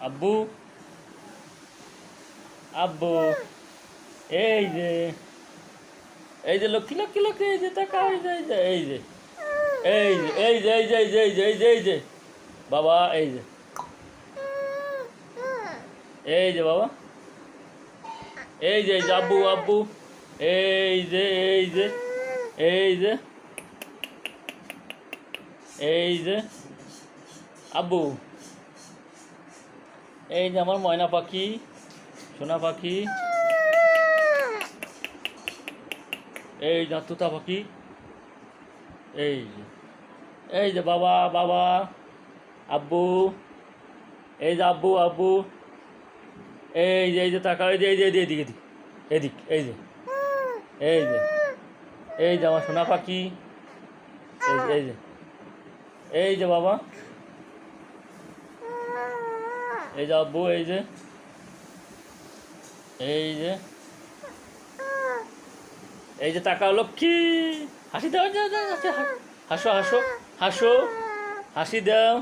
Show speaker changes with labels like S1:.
S1: আব্বু আব্বু এই যে লক্ষ্মী লক্ষ্মী লক্ষ্মী, এই যে টাকা, এই যে এই যে এই যে এই যে এই যে এই যে এই যে এই যে এই যে বাবা, এই যে এই যে বাবা, এই যে আব্বু আব্বু, এই যে এই যে এই যে এই যে আব্বু, এই যে আমার ময়না পাখি, সোনা পাখি, এই যে তুতা পাখি, এই যে বাবা বাবা, আব্বু, এই যে আব্বু আব্বু, এই যে টাকা, এই যে এদিক এদিক এদিক, এই যে এই যে এই যে আমার সোনা পাখি, এই যে এই যে বাবা, এই যে আব্বু, এই যে এই যে এই যে টাকা, লক্ষ্মী, হাসি দাও, হাসো হাসো হাসো, হাসি দাও।